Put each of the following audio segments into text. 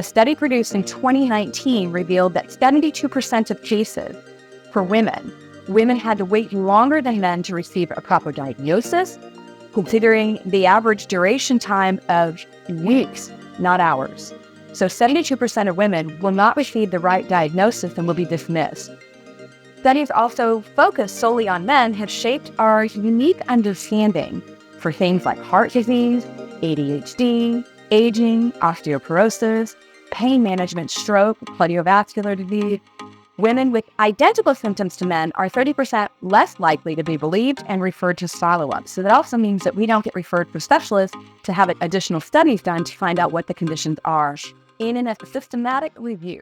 A study produced in 2019 revealed that 72% of cases for women had to wait longer than men to receive a proper diagnosis, considering the average duration time of weeks, not hours. So 72% of women will not receive the right diagnosis and will be dismissed. Studies also focused solely on men have shaped our unique understanding for things like heart disease, ADHD, aging, osteoporosis, pain management, stroke, cardiovascular disease. Women with identical symptoms to men are 30% less likely to be believed and referred to follow-up. So that also means that we don't get referred for specialists to have additional studies done to find out what the conditions are in a systematic review.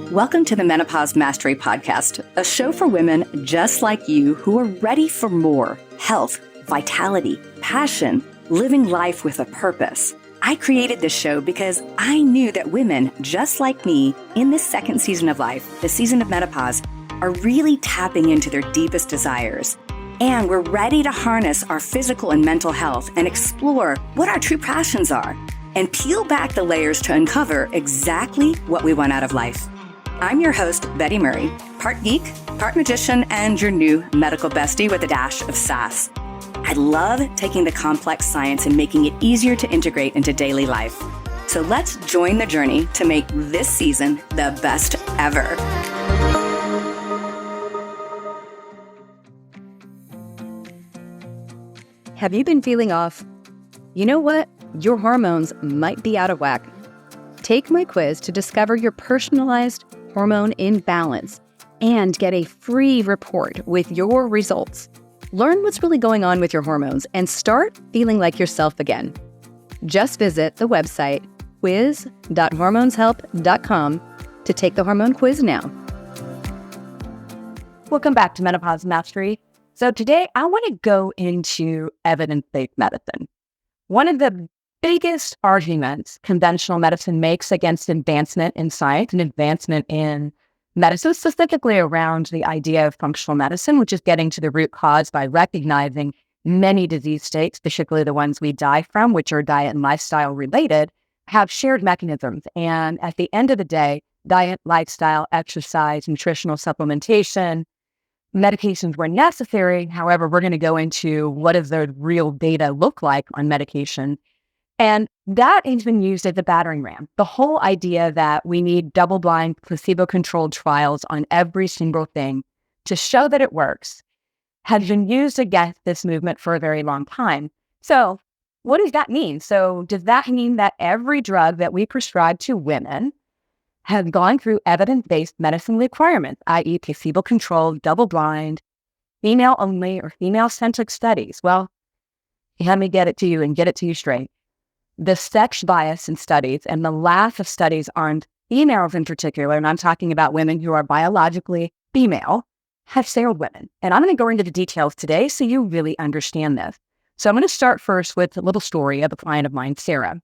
Welcome to the Menopause Mastery podcast, a show for women just like you who are ready for more health, vitality, passion, living life with a purpose. I created this show because I knew that women just like me in this second season of life, the season of menopause, are really tapping into their deepest desires. And we're ready to harness our physical and mental health and explore what our true passions are and peel back the layers to uncover exactly what we want out of life. I'm your host, Betty Murray, part geek, part magician, and your new medical bestie with a dash of sass. I love taking the complex science and making it easier to integrate into daily life. So let's join the journey to make this season the best ever. Have you been feeling off? You know what? Your hormones might be out of whack. Take my quiz to discover your personalized hormone imbalance and get a free report with your results. Learn what's really going on with your hormones and start feeling like yourself again. Just visit the website quiz.hormoneshelp.com to take the hormone quiz now. Welcome back to Menopause Mastery. So today I want to go into evidence-based medicine. One of the biggest arguments conventional medicine makes against advancement in science and advancement in medicine, specifically around the idea of functional medicine, which is getting to the root cause by recognizing many disease states, particularly the ones we die from, which are diet and lifestyle related, have shared mechanisms. And at the end of the day, diet, lifestyle, exercise, nutritional supplementation, medications were necessary. However, we're going to go into what does the real data look like on medication. And that has been used as a battering ram. The whole idea that we need double-blind, placebo-controlled trials on every single thing to show that it works has been used against this movement for a very long time. So what does that mean? So does that mean that every drug that we prescribe to women has gone through evidence-based medicine requirements, i.e. placebo-controlled, double-blind, female-only, or female-centric studies? Well, let me get it to you and get it to you straight. The sex bias in studies and the lack of studies on females in particular, and I'm talking about women who are biologically female, have failed women. And I'm going to go into the details today so you really understand this. So I'm going to start first with a little story of a client of mine, Sarah.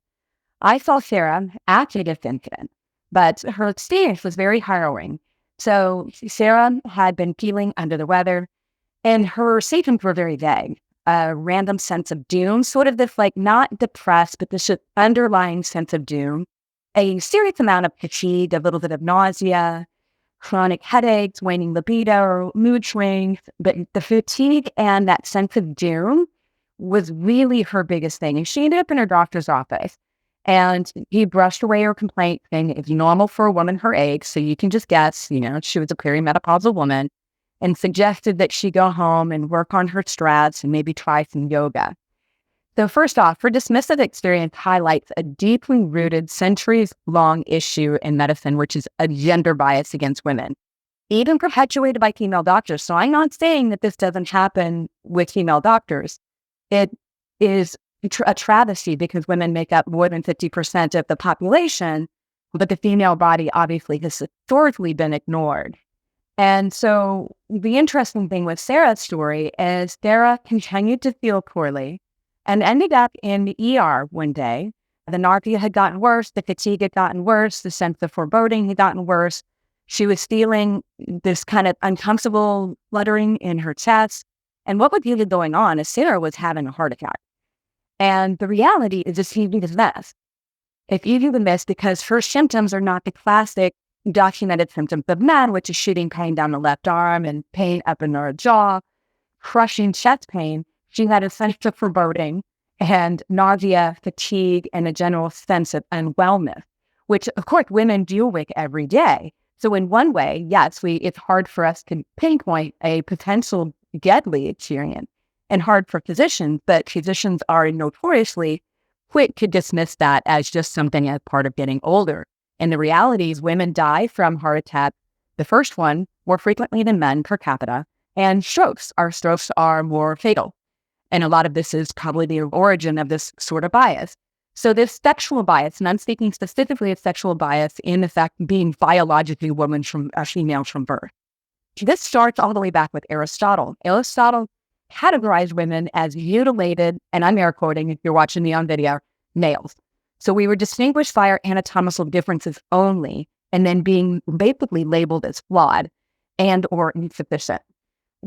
I saw Sarah after this incident, but her experience was very harrowing. So Sarah had been feeling under the weather, and her symptoms were very vague. A random sense of doom, sort of this like not depressed, but this underlying sense of doom, a serious amount of fatigue, a little bit of nausea, chronic headaches, waning libido, mood swings. But the fatigue and that sense of doom was really her biggest thing. And she ended up in her doctor's office, and he brushed away her complaint, saying it's normal for a woman her age. So you can just guess, she was a perimenopausal woman, and suggested that she go home and work on her stress and maybe try some yoga. So first off, her dismissive experience highlights a deeply rooted, centuries-long issue in medicine, which is a gender bias against women, even perpetuated by female doctors. So I'm not saying that this doesn't happen with female doctors. It is a travesty because women make up more than 50% of the population, but the female body obviously has historically been ignored. And so the interesting thing with Sarah's story is Sarah continued to feel poorly and ended up in the ER one day. The nausea had gotten worse, the fatigue had gotten worse, the sense of foreboding had gotten worse. She was feeling this kind of uncomfortable fluttering in her chest. And what was really going on is Sarah was having a heart attack. And the reality is this evening is mess. It's easy to miss because her symptoms are not the classic documented symptoms of men, which is shooting pain down the left arm and pain up in her jaw, crushing chest pain. She had a sense of foreboding and nausea, fatigue, and a general sense of unwellness, which, of course, women deal with every day. So in one way, yes, it's hard for us to pinpoint a potential deadly experience and hard for physicians, but physicians are notoriously quick to dismiss that as just something as part of getting older. And the reality is women die from heart attack, the first one, more frequently than men per capita, and strokes. Our strokes are more fatal. And a lot of this is probably the origin of this sort of bias. So this sexual bias, and I'm speaking specifically of sexual bias in the fact being biologically females from birth. This starts all the way back with Aristotle. Aristotle categorized women as mutilated, and I'm air quoting if you're watching me on video, males. So we were distinguished by our anatomical differences only, and then being basically labeled as flawed and or insufficient.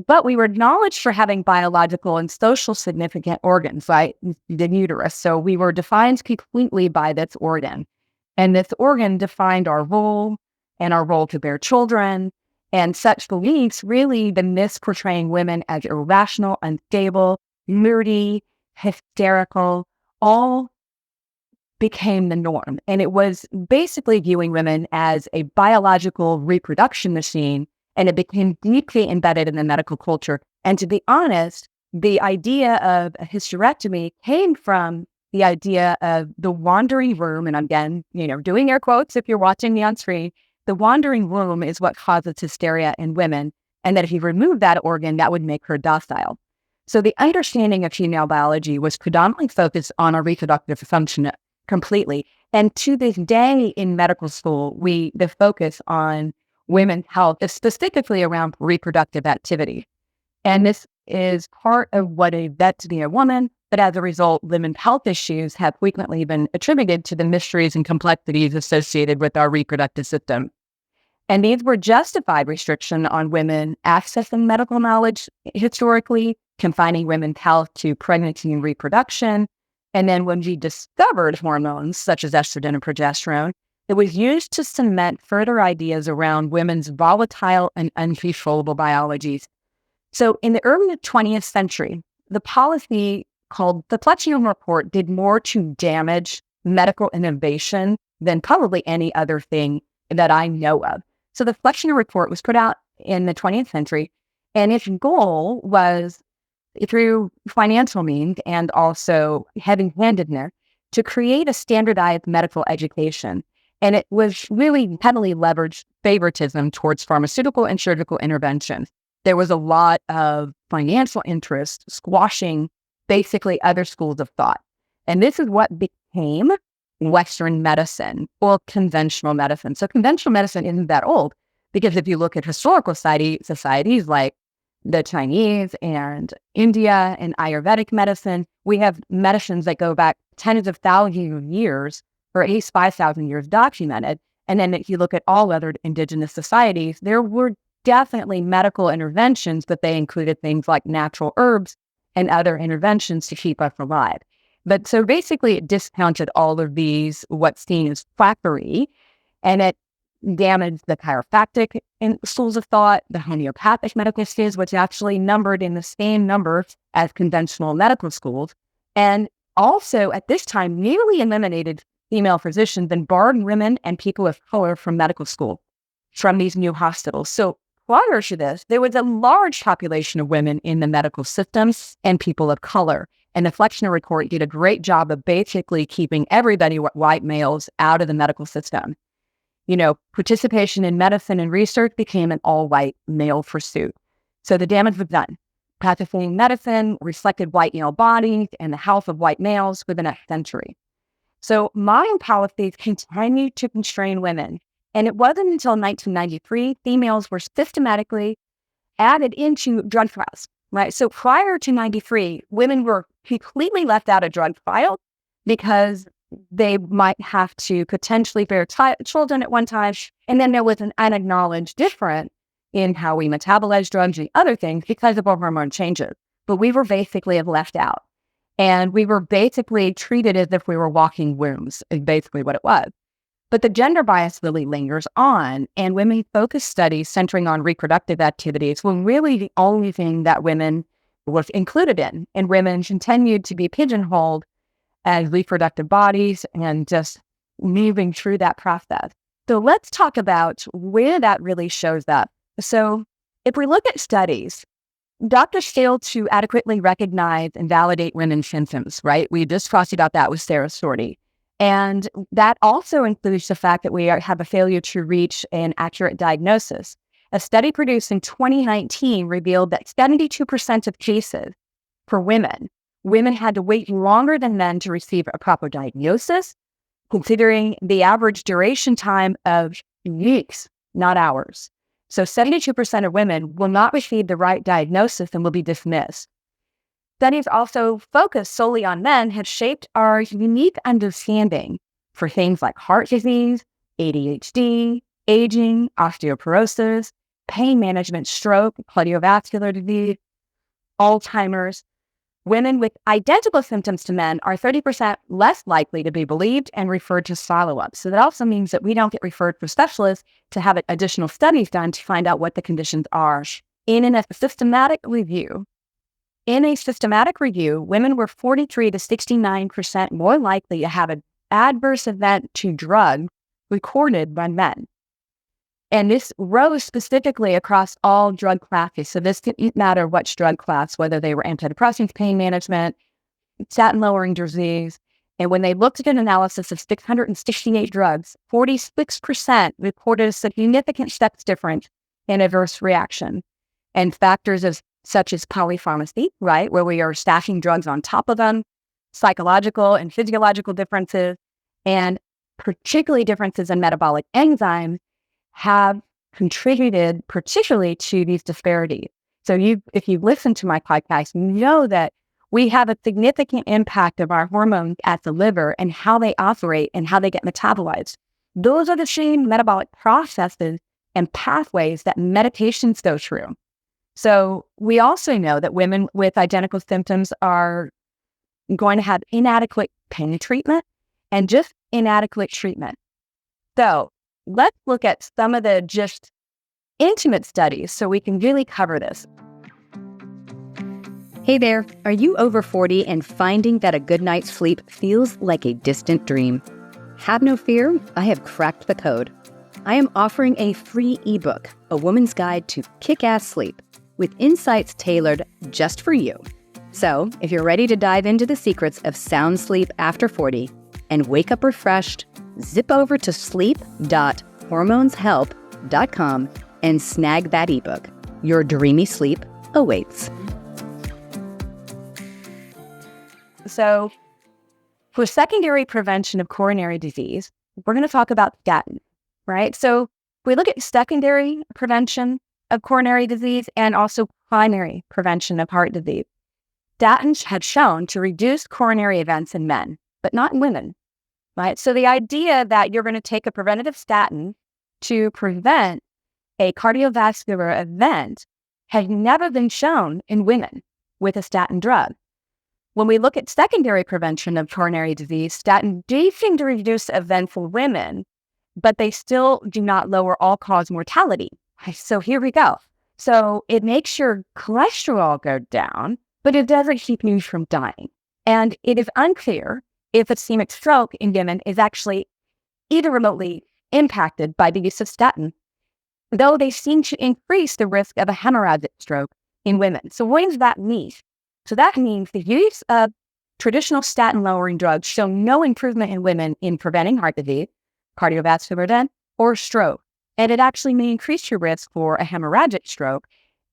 But we were acknowledged for having biological and social significant organs, right? The uterus. So we were defined completely by this organ. And this organ defined our role and our role to bear children. And such beliefs really the misportraying women as irrational, unstable, moody, hysterical, all became the norm. And it was basically viewing women as a biological reproduction machine, and it became deeply embedded in the medical culture. And to be honest, the idea of a hysterectomy came from the idea of the wandering womb. And again, doing air quotes if you're watching me on screen, the wandering womb is what causes hysteria in women. And that if you remove that organ, that would make her docile. So the understanding of female biology was predominantly focused on our reproductive function completely. And to this day in medical school, the focus on women's health is specifically around reproductive activity. And this is part of what it meant to be a woman, but as a result, women's health issues have frequently been attributed to the mysteries and complexities associated with our reproductive system. And these were justified restriction on women accessing medical knowledge historically, confining women's health to pregnancy and reproduction. And then when we discovered hormones such as estrogen and progesterone, it was used to cement further ideas around women's volatile and uncontrollable biologies. So in the early 20th century, the policy called the Fletcher Report did more to damage medical innovation than probably any other thing that I know of. So the Fletcher Report was put out in the 20th century, and its goal was, through financial means and also heavy-handedness, to create a standardized medical education. And it was really heavily leveraged favoritism towards pharmaceutical and surgical interventions. There was a lot of financial interest squashing basically other schools of thought. And this is what became Western medicine or conventional medicine. So conventional medicine isn't that old, because if you look at historical societies like the Chinese and India and Ayurvedic medicine, we have medicines that go back tens of thousands of years, or at least 5,000 years documented. And then if you look at all other indigenous societies, there were definitely medical interventions, but they included things like natural herbs and other interventions to keep us alive. But so basically it discounted all of these, what's seen as quackery, and it damaged the chiropractic schools of thought, the homeopathic medical schools, which actually numbered in the same number as conventional medical schools. And also at this time, nearly eliminated female physicians and barred women and people of color from medical school, from these new hospitals. So prior to this, there was a large population of women in the medical system and people of color. And the Flexner Report did a great job of basically keeping everybody, white males, out of the medical system. Participation in medicine and research became an all-white male pursuit. So the damage was done. Practicing medicine reflected white male bodies and the health of white males for the next century. So modern policies continued to constrain women. And it wasn't until 1993 females were systematically added into drug trials, right? So prior to 93, women were completely left out of drug trials because they might have to potentially bear children at one time. And then there was an unacknowledged difference in how we metabolize drugs and other things because of our hormone changes. But we were basically left out. And we were basically treated as if we were walking wombs, is basically what it was. But the gender bias really lingers on, and women-focused studies centering on reproductive activities were really the only thing that women was included in. And women continued to be pigeonholed as reproductive bodies and just moving through that process. So let's talk about where that really shows up. So if we look at studies, doctors fail to adequately recognize and validate women's symptoms, right? We just talked about that with Sarah Sorty. And that also includes the fact that we have a failure to reach an accurate diagnosis. A study produced in 2019 revealed that 72% of cases for women had to wait longer than men to receive a proper diagnosis, considering the average duration time of weeks, not hours. So 72% of women will not receive the right diagnosis and will be dismissed. Studies also focused solely on men have shaped our unique understanding for things like heart disease, ADHD, aging, osteoporosis, pain management, stroke, cardiovascular disease, Alzheimer's. Women with identical symptoms to men are 30% less likely to be believed and referred to follow-up. So that also means that we don't get referred for specialists to have additional studies done to find out what the conditions are. In a systematic review, women were 43 to 69% more likely to have an adverse event to drug recorded by men. And this rose specifically across all drug classes. So this didn't matter which drug class, whether they were antidepressants, pain management, statin-lowering disease. And when they looked at an analysis of 668 drugs, 46% reported a significant steps difference in adverse reaction. And factors such as polypharmacy, right, where we are stacking drugs on top of them, psychological and physiological differences, and particularly differences in metabolic enzymes, have contributed particularly to these disparities. So if you listen to my podcast, you know that we have a significant impact of our hormones at the liver and how they operate and how they get metabolized. Those are the same metabolic processes and pathways that medications go through. So we also know that women with identical symptoms are going to have inadequate pain treatment and just inadequate treatment. So let's look at some of the just intimate studies so we can really cover this. Hey there, are you over 40 and finding that a good night's sleep feels like a distant dream? Have no fear, I have cracked the code. I am offering a free ebook, A Woman's Guide to Kick-Ass Sleep, with insights tailored just for you. So, if you're ready to dive into the secrets of sound sleep after 40 and wake up refreshed, zip over to sleep.hormoneshelp.com and snag that ebook. Your dreamy sleep awaits. So for secondary prevention of coronary disease, we're going to talk about statins, right? So we look at secondary prevention of coronary disease and also primary prevention of heart disease. Statins have shown to reduce coronary events in men, but not in women, right? So the idea that you're going to take a preventative statin to prevent a cardiovascular event has never been shown in women with a statin drug. When we look at secondary prevention of coronary disease, statins do seem to reduce events for women, but they still do not lower all-cause mortality. So here we go. So it makes your cholesterol go down, but it doesn't keep you from dying. And it is unclear if ischemic stroke in women is actually even remotely impacted by the use of statin, though they seem to increase the risk of a hemorrhagic stroke in women. So what does that mean? So that means the use of traditional statin-lowering drugs show no improvement in women in preventing heart disease, cardiovascular death, or stroke. And it actually may increase your risk for a hemorrhagic stroke.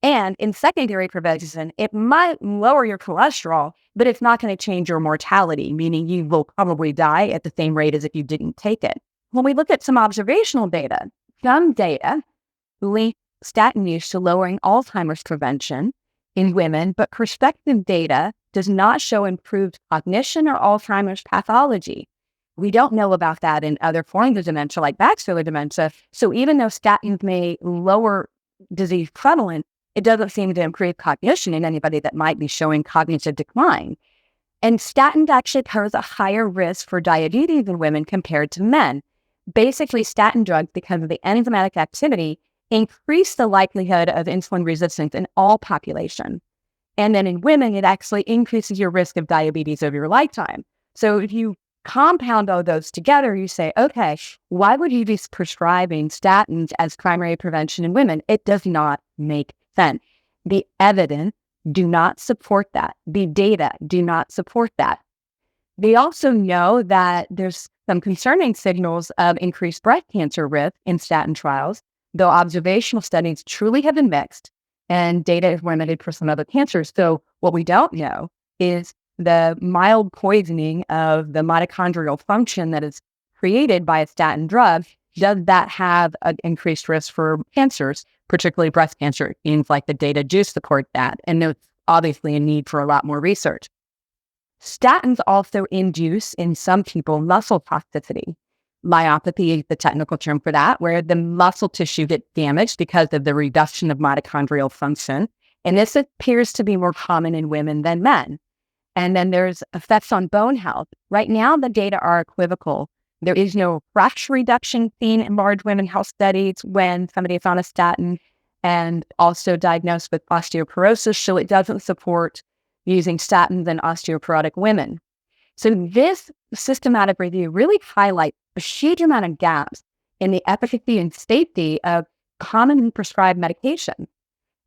And in secondary prevention, it might lower your cholesterol, but it's not going to change your mortality, meaning you will probably die at the same rate as if you didn't take it. When we look at some observational data, some data link statin use to lowering Alzheimer's prevention in women, but prospective data does not show improved cognition or Alzheimer's pathology. We don't know about that in other forms of dementia, like vascular dementia. So even though statins may lower disease prevalence, it doesn't seem to improve cognition in anybody that might be showing cognitive decline. And statins actually pose a higher risk for diabetes in women compared to men. Basically, statin drugs, because of the enzymatic activity, increase the likelihood of insulin resistance in all populations. And then in women, it actually increases your risk of diabetes over your lifetime. So if you compound all those together, you say, okay, why would you be prescribing statins as primary prevention in women? It does not make sense. The evidence do not support that. The data do not support that. We also know that there's some concerning signals of increased breast cancer risk in statin trials, though observational studies truly have been mixed and data is limited for some other cancers. So what we don't know is the mild poisoning of the mitochondrial function that is created by a statin drug. Does that have an increased risk for cancers, particularly breast cancer? It seems like the data do support that. And there's obviously a need for a lot more research. Statins also induce in some people muscle toxicity. Myopathy is the technical term for that, where the muscle tissue gets damaged because of the reduction of mitochondrial function. And this appears to be more common in women than men. And then there's effects on bone health. Right now, the data are equivocal. There is no fracture reduction seen in large women health studies when somebody is on a statin and also diagnosed with osteoporosis, so it doesn't support using statins in osteoporotic women. So this systematic review really highlights a huge amount of gaps in the efficacy and safety of commonly prescribed medication.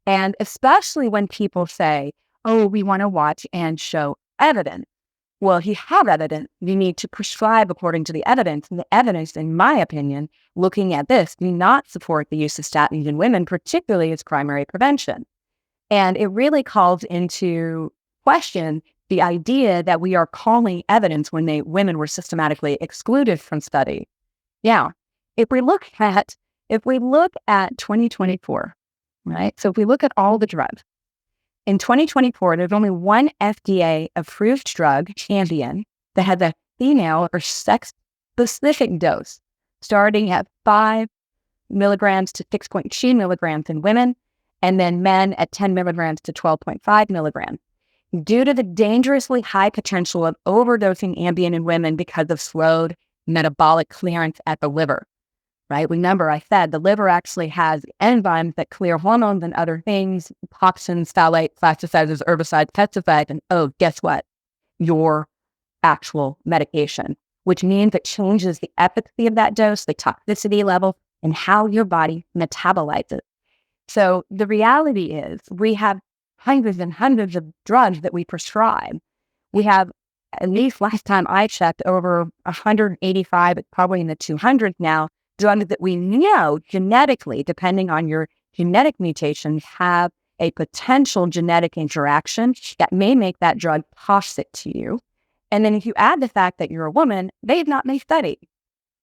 And especially when people say, oh, we want to watch and show evidence. Well, if you have evidence, you need to prescribe according to the evidence. And the evidence, in my opinion, looking at this, do not support the use of statins in women, particularly as primary prevention. And it really calls into question the idea that we are calling evidence when women were systematically excluded from study. Now, if we look at 2024, right? So if we look at all the drugs, in 2024, there's only one FDA-approved drug, Ambien, that has a female or sex-specific dose, starting at 5 milligrams to 6.2 milligrams in women, and then men at 10 milligrams to 12.5 milligrams. Due to the dangerously high potential of overdosing Ambien in women because of slowed metabolic clearance at the liver, right? Remember, I said the liver actually has enzymes that clear hormones and other things, toxins, phthalates, pesticides, herbicides, pesticides, and oh, guess what? Your actual medication, which means it changes the efficacy of that dose, the toxicity level, and how your body metabolizes it. So the reality is we have hundreds and hundreds of drugs that we prescribe. We have, at least last time I checked, over 185, it's probably in the 200s now, drugs that we know genetically, depending on your genetic mutations, have a potential genetic interaction that may make that drug toxic to you. And then if you add the fact that you're a woman, they've not been studied.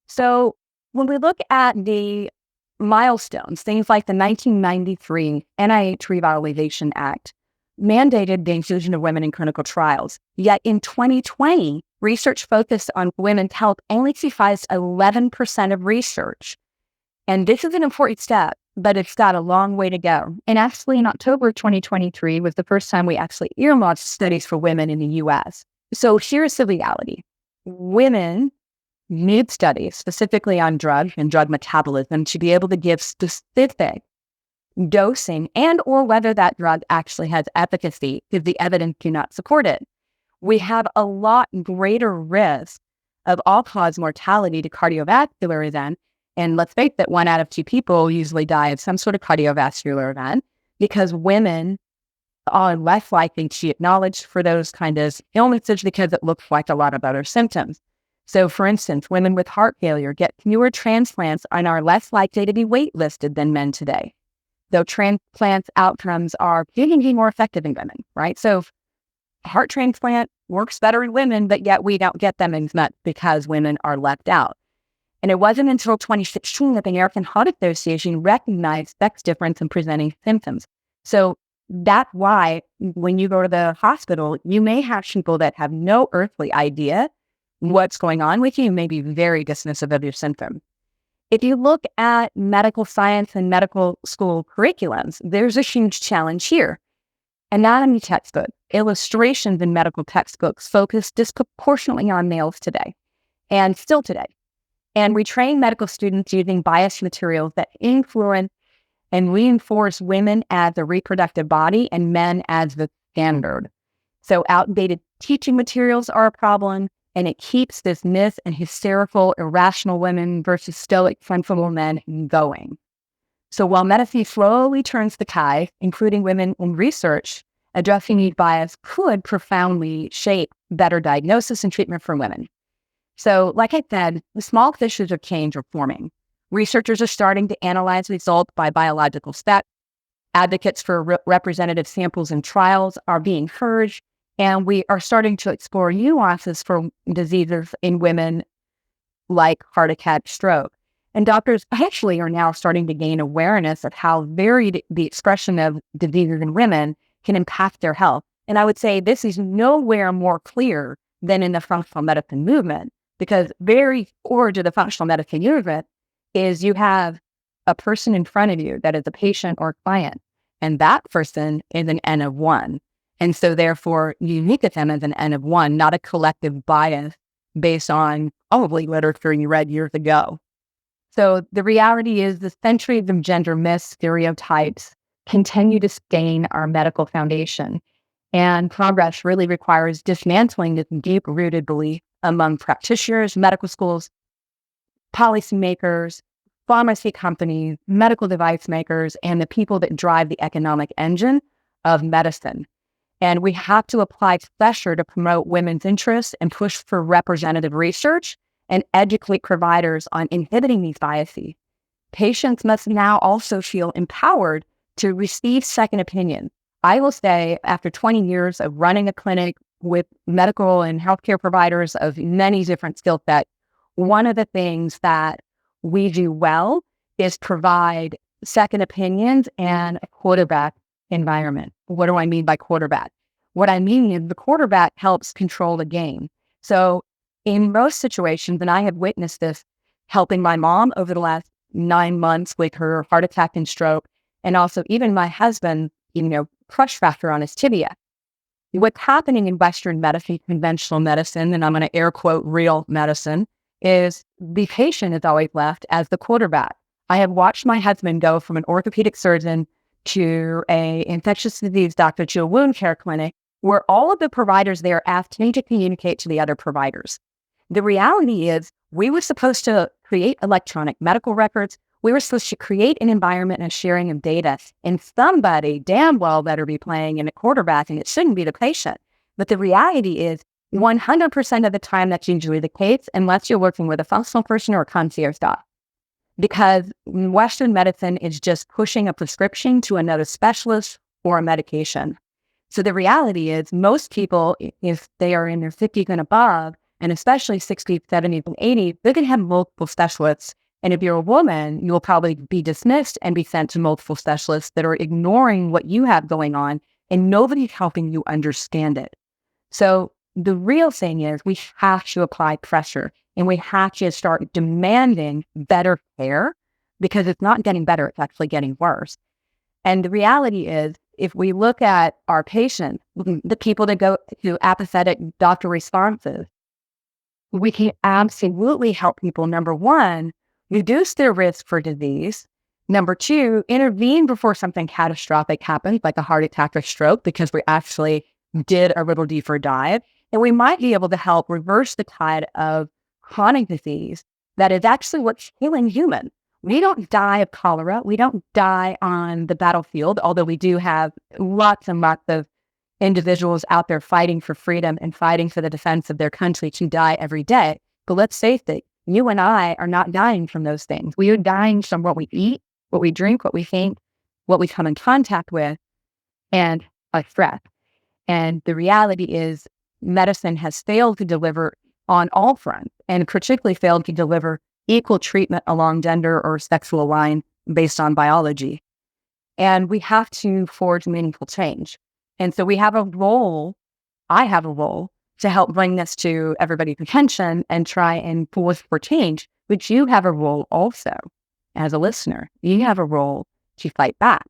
So when we look at the milestones, things like the 1993 NIH Revitalization Act mandated the inclusion of women in clinical trials. Yet in 2020, research focused on women's health only comprised 11% of research. And this is an important step, but it's got a long way to go. And actually in October 2023 was the first time we actually earmarked studies for women in the US. So here's the reality. Women need studies specifically on drugs and drug metabolism to be able to give specific dosing and or whether that drug actually has efficacy if the evidence do not support it. We have a lot greater risk of all-cause mortality to cardiovascular event. And let's face it, 1 out of 2 people usually die of some sort of cardiovascular event because women are less likely to be acknowledged for those kind of illnesses because it looks like a lot of other symptoms. So for instance, women with heart failure get fewer transplants and are less likely to be waitlisted than men today. Though transplant outcomes are usually more effective in women, right? So heart transplant works better in women, but yet we don't get them as much because women are left out. And it wasn't until 2016 that the American Heart Association recognized sex difference in presenting symptoms. So that's why when you go to the hospital, you may have people that have no earthly idea what's going on with you. You may be very dismissive of your symptom. If you look at medical science and medical school curriculums, there's a huge challenge here. Anatomy textbooks, illustrations in medical textbooks focus disproportionately on males today, and still today. And we train medical students using biased materials that influence and reinforce women as the reproductive body and men as the standard. So outdated teaching materials are a problem, and it keeps this myth and hysterical, irrational women versus stoic, sensible men going. So while medicine slowly turns the tide, including women in research, addressing these bias could profoundly shape better diagnosis and treatment for women. So like I said, the small fishes of change are forming. Researchers are starting to analyze results by biological sex. Advocates for representative samples in trials are being heard, and we are starting to explore nuances for diseases in women like heart attack, stroke. And doctors actually are now starting to gain awareness of how varied the expression of diseases in women can impact their health. And I would say this is nowhere more clear than in the functional medicine movement, because very core to the functional medicine movement is you have a person in front of you that is a patient or client, and that person is an N of one. And so therefore, you look at them as an N of one, not a collective bias based on probably literature you read years ago. So the reality is the centuries of gender myths, stereotypes continue to stain our medical foundation. And progress really requires dismantling this deep-rooted belief among practitioners, medical schools, policymakers, pharmacy companies, medical device makers, and the people that drive the economic engine of medicine. And we have to apply pressure to promote women's interests and push for representative research and educate providers on inhibiting these biases. Patients must now also feel empowered to receive second opinions. I will say, after 20 years of running a clinic with medical and healthcare providers of many different skill sets, one of the things that we do well is provide second opinions and a quarterback environment. What do I mean by quarterback? What I mean is the quarterback helps control the game. So in most situations, and I have witnessed this helping my mom over the last 9 months with her heart attack and stroke, and also even my husband, crush fracture on his tibia. What's happening in Western medicine, conventional medicine, and I'm going to air quote real medicine, is the patient is always left as the quarterback. I have watched my husband go from an orthopedic surgeon to an infectious disease doctor to a wound care clinic, where all of the providers there asked me to communicate to the other providers. The reality is we were supposed to create electronic medical records. We were supposed to create an environment and sharing of data, and somebody damn well better be playing in a quarterback, and it shouldn't be the patient. But the reality is 100% of the time that's usually the case, unless you're working with a functional person or a concierge doc. Because Western medicine is just pushing a prescription to another specialist or a medication. So the reality is most people, if they are in their 50s and above, and especially 60s, 70s, and 80s, they can have multiple specialists. And if you're a woman, you'll probably be dismissed and be sent to multiple specialists that are ignoring what you have going on, and nobody's helping you understand it. So the real thing is we have to apply pressure, and we have to start demanding better care, because it's not getting better, it's actually getting worse. And the reality is, if we look at our patients, the people that go to apathetic doctor responses, we can absolutely help people, number one, reduce their risk for disease. Number two, intervene before something catastrophic happens, like a heart attack or stroke, because we actually did a little deeper dive. And we might be able to help reverse the tide of chronic disease that is actually what's killing humans. We don't die of cholera. We don't die on the battlefield, although we do have lots and lots of individuals out there fighting for freedom and fighting for the defense of their country to die every day. But let's face it, you and I are not dying from those things. We are dying from what we eat, what we drink, what we think, what we come in contact with, and our stress. And the reality is medicine has failed to deliver on all fronts, and particularly failed to deliver equal treatment along gender or sexual line based on biology. And we have to forge meaningful change. And so we have a role, I have a role, to help bring this to everybody's attention and try and force for change. But you have a role also, as a listener. You have a role to fight back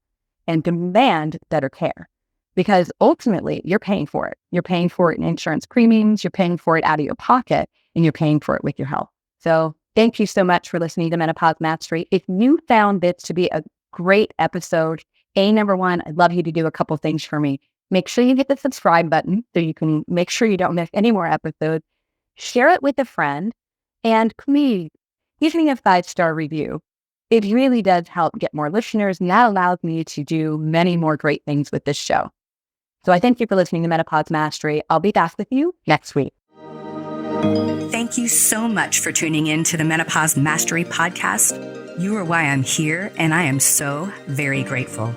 and demand better care. because ultimately you're paying for it. You're paying for it in insurance premiums, you're paying for it out of your pocket, and you're paying for it with your health. So thank you so much for listening to Menopause Mastery. If you found this to be a great episode, number one, I'd love you to do a couple things for me. Make sure you hit the subscribe button so you can make sure you don't miss any more episodes. Share it with a friend, and please give me a 5-star review. It really does help get more listeners, and that allows me to do many more great things with this show. So I thank you for listening to Menopause Mastery. I'll be back with you next week. Thank you so much for tuning in to the Menopause Mastery podcast. You are why I'm here, and I am so very grateful.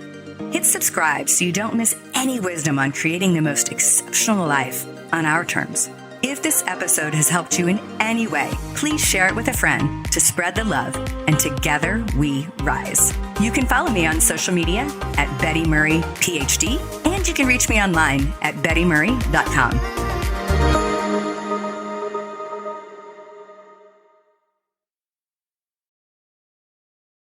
Hit subscribe so you don't miss any wisdom on creating the most exceptional life on our terms. If this episode has helped you in any way, please share it with a friend to spread the love, and together we rise. You can follow me on social media at Betty Murray, PhD, and you can reach me online at bettymurray.com.